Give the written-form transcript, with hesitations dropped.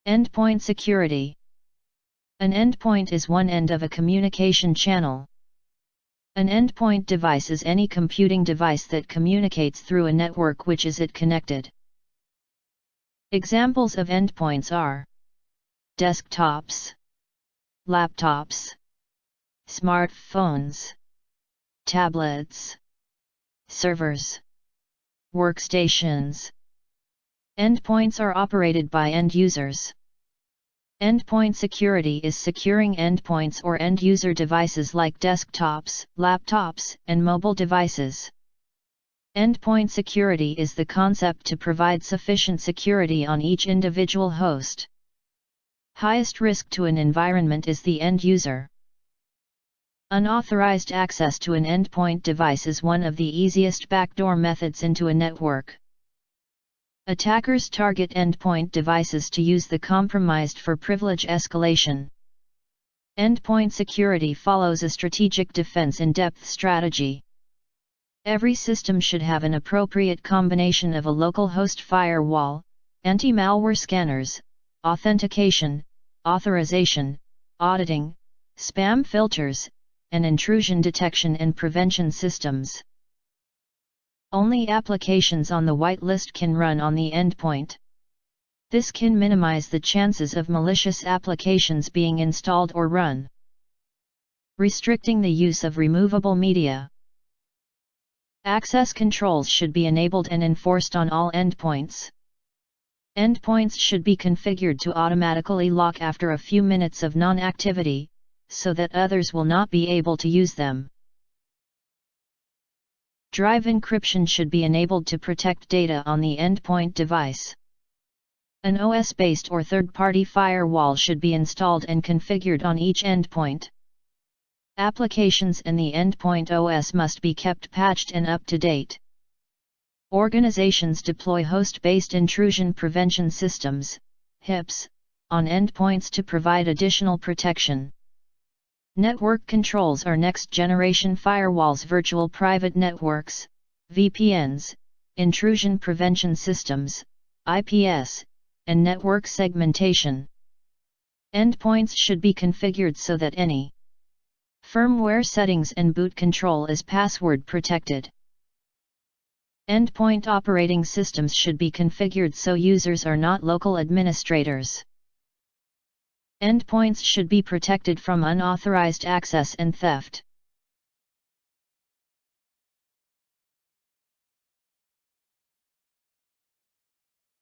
Endpoint security. An endpoint is one end of a communication channel. An endpoint device is any computing device that communicates through a network which is it connected. Examples of endpoints are desktops, laptops, smartphones, tablets, servers, workstations. Endpoints are operated by end users. Endpoint security is securing endpoints or end-user devices like desktops, laptops, and mobile devices. Endpoint security is the concept to provide sufficient security on each individual host. Highest risk to an environment is the end user. Unauthorized access to an endpoint device is one of the easiest backdoor methods into a network. Attackers target endpoint devices to use the compromised for privilege escalation. Endpoint security follows a strategic defense in-depth strategy. Every system should have an appropriate combination of a local host firewall, anti-malware scanners, authentication, authorization, auditing, spam filters, and intrusion detection and prevention systems. Only applications on the whitelist can run on the endpoint. This can minimize the chances of malicious applications being installed or run. Restricting the use of removable media. Access controls should be enabled and enforced on all endpoints. Endpoints should be configured to automatically lock after a few minutes of non-activity, so that others will not be able to use them. Drive encryption should be enabled to protect data on the endpoint device. An OS-based or third-party firewall should be installed and configured on each endpoint. Applications and the endpoint OS must be kept patched and up to date. Organizations deploy host-based intrusion prevention systems, HIPS, on endpoints to provide additional protection. Network controls are next-generation firewalls, virtual private networks, VPNs, intrusion prevention systems, IPS, and network segmentation. Endpoints should be configured so that any firmware settings and boot control is password protected. Endpoint operating systems should be configured so users are not local administrators. Endpoints should be protected from unauthorized access and theft.